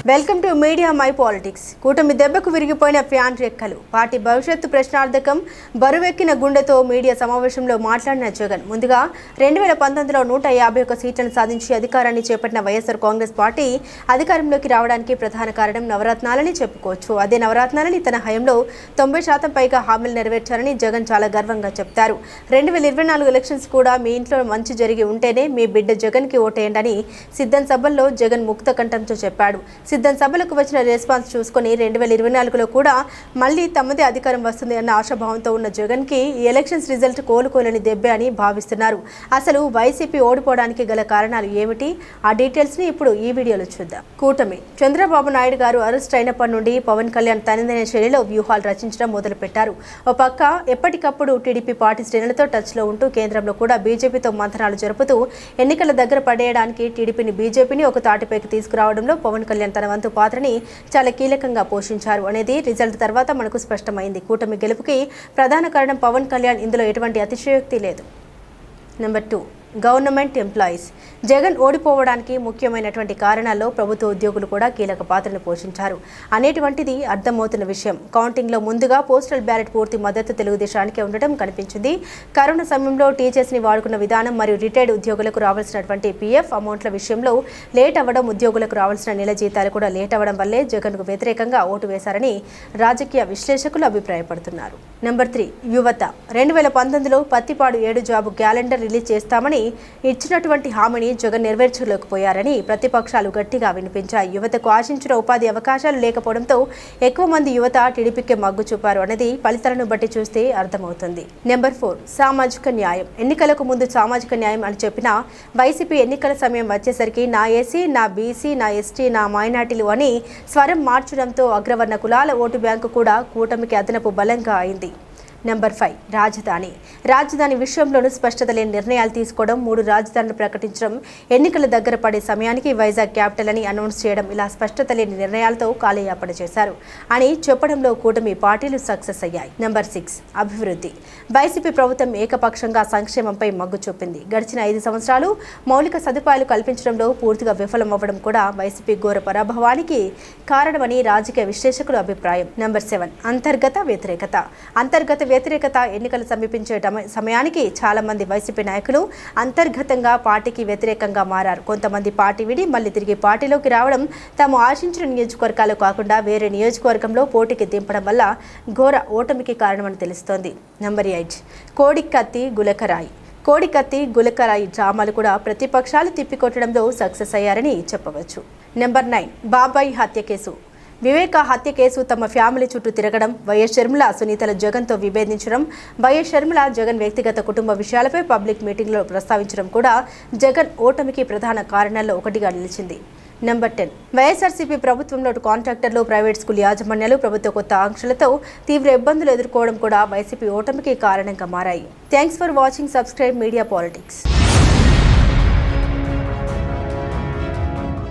Welcome to media my politics. కూటమి దెబ్బకు విరిగిపోయిన ఫ్యాన్ రెక్కలు, పార్టీ భవిష్యత్తు ప్రశ్నార్థకం, బరువెక్కిన గుండెతో మీడియా సమావేశంలో మాట్లాడిన జగన్. ముందుగా 2019లో 151 సీట్లను సాధించి అధికారాన్ని చేపట్టిన వైఎస్ఆర్ కాంగ్రెస్ పార్టీ అధికారంలోకి రావడానికి ప్రధాన కారణం నవరత్నాలని చెప్పుకోవచ్చు. అదే నవరత్నాలని తన హయాంలో 90% పైగా హామీలు నెరవేర్చారని జగన్ చాలా గర్వంగా చెప్తారు. 2024 ఎలక్షన్స్ కూడా మీ ఇంట్లో మంచి జరిగి ఉంటేనే మీ బిడ్డ జగన్కి ఓటేయండి సిద్ధం సభల్లో జగన్ ముక్త కంఠంతో చెప్పాడు. సిద్ధం సభలకు వచ్చిన రెస్పాన్స్ చూసుకుని 2024లో కూడా మళ్లీ తమదే అధికారం వస్తుంది అన్న ఆశాభావంతో ఉన్న జగన్కి ఈ ఎలక్షన్స్ రిజల్ట్ కోలుకోలేని దెబ్బే అని భావిస్తున్నారు. అసలు వైసీపీ ఓడిపోవడానికి గల కారణాలు ఏమిటి? ఆ డీటెయిల్స్ని ఇప్పుడు ఈ వీడియోలో చూద్దాం. కూటమి. చంద్రబాబు నాయుడు గారు అరెస్ట్ అయినప్పటి నుండి పవన్ కళ్యాణ్ తనదైన శైలిలో వ్యూహాలు రచించడం మొదలుపెట్టారు. ఓ పక్క ఎప్పటికప్పుడు టీడీపీ పార్టీ శ్రేణులతో టచ్లో ఉంటూ కేంద్రంలో కూడా బీజేపీతో మంతనాలు జరుపుతూ ఎన్నికల దగ్గర పడేయడానికి టీడీపీని బీజేపీని ఒక తాటిపైకి తీసుకురావడంలో పవన్ కళ్యాణ్ తన వంతు పాత్రని చాలా కీలకంగా పోషించారు అనేది రిజల్ట్ తర్వాత మనకు స్పష్టమైంది. కూటమి గెలుపుకి ప్రధాన కారణం పవన్ కళ్యాణ్. ఇందులో ఎటువంటి అతిశయోక్తి లేదు. Number 2, government employees. జగన్ ఓడిపోవడానికి ముఖ్యమైనటువంటి కారణాల్లో ప్రభుత్వ ఉద్యోగులు కూడా కీలక పాత్రను పోషించారు అనేటువంటిది అర్థమవుతున్న విషయం. కౌంటింగ్లో ముందుగా పోస్టల్ బ్యాలెట్ పూర్తి మద్దతు తెలుగుదేశానికే ఉండటం కనిపించింది. కరోనా సమయంలో టీచర్స్ని వాడుకున్న విధానం మరియు రిటైర్డ్ ఉద్యోగులకు రావాల్సినటువంటి పీఎఫ్ అమౌంట్ల విషయంలో లేట్ అవ్వడం, ఉద్యోగులకు రావాల్సిన నెల జీతాలు కూడా లేట్ అవ్వడం వల్లే జగన్కు వ్యతిరేకంగా ఓటు వేశారని రాజకీయ విశ్లేషకులు అభిప్రాయపడుతున్నారు. నెంబర్ 3, యువత. 2019లో పత్తిపాడు 7 జాబు క్యాలెండర్ రిలీజ్ చేస్తామని ఇచ్చినటువంటి హామీని జగన్ నెరవేర్చలేకపోయారని ప్రతిపక్షాలు గట్టిగా వినిపించాయి. యువతకు ఆశించిన ఉపాధి అవకాశాలు లేకపోవడంతో ఎక్కువ మంది యువత టీడీపీకి మగ్గు చూపారు అనేది ఫలితాలను బట్టి చూస్తే అర్థమవుతుంది. నెంబర్ 4, సామాజిక న్యాయం. ఎన్నికలకు ముందు సామాజిక న్యాయం అని చెప్పిన వైసీపీ ఎన్నికల సమయం వచ్చేసరికి నా ఎస్సీ, నా బీసీ, నా ఎస్టీ, నా మైనార్టీలు అని స్వరం మార్చడంతో అగ్రవర్ణ కులాల ఓటు బ్యాంకు కూడా కూటమికి అదనపు బలంగా అయింది. నెంబర్ 5, రాజధాని. రాజధాని విషయంలోనూ స్పష్టత లేని నిర్ణయాలు తీసుకోవడం, 3 రాజధానులు ప్రకటించడం, ఎన్నికల దగ్గర పడే సమయానికి వైజాగ్ క్యాపిటల్ అని అనౌన్స్ చేయడం, ఇలా స్పష్టత లేని నిర్ణయాలతో కాలయాపన చేశారు అని చెప్పడంలో కూటమి పార్టీలు సక్సెస్ అయ్యాయి. నెంబర్ 6, అభివృద్ధి. వైసీపీ ప్రభుత్వం ఏకపక్షంగా సంక్షేమంపై మగ్గు చూపింది. గడిచిన 5 సంవత్సరాలు మౌలిక సదుపాయాలు కల్పించడంలో పూర్తిగా విఫలమవ్వడం కూడా వైసీపీ ఘోర పరాభవానికి కారణమని రాజకీయ విశ్లేషకుల అభిప్రాయం. నెంబర్ 7, అంతర్గత వ్యతిరేకత. అంతర్గత వ్యతిరేకత. ఎన్నికలు సమీపించే సమయానికి చాలా మంది వైసీపీ నాయకులు అంతర్గతంగా పార్టీకి వ్యతిరేకంగా మారారు. కొంతమంది పార్టీ విడి మళ్లీ తిరిగి పార్టీలోకి రావడం, తాము ఆశించిన నియోజకవర్గాలు కాకుండా వేరే నియోజకవర్గంలో పోటీకి దింపడం వల్ల ఘోర ఓటమికి కారణమని తెలుస్తోంది. నెంబర్ 8, కోడికత్తి గులకరాయి. కోడికత్తి గులకరాయి డ్రామాలు కూడా ప్రతిపక్షాలు తిప్పికొట్టడంలో సక్సెస్ అయ్యారని చెప్పవచ్చు. నెంబర్ 9, బాబాయ్ హత్య కేసు. వివేక హత్య కేసు తమ ఫ్యామిలీ చుట్టూ తిరగడం, వైఎస్ షర్మిల సునీతల జగన్తో విభేదించడం, వైఎస్ షర్మిల జగన్ వ్యక్తిగత కుటుంబ విషయాలపై పబ్లిక్ మీటింగ్లో ప్రస్తావించడం కూడా జగన్ ఓటమికి ప్రధాన కారణాల్లో ఒకటిగా నిలిచింది. నెంబర్ 10, వైఎస్ఆర్సీపీ ప్రభుత్వంలో కాంట్రాక్టర్లు, ప్రైవేట్ స్కూల్ యాజమాన్యాలు ప్రభుత్వ కొత్త ఆంక్షలతో తీవ్ర ఇబ్బందులు ఎదుర్కోవడం కూడా వైసీపీ ఓటమికి కారణంగా మారాయి. Thanks for watching. Subscribe media politics.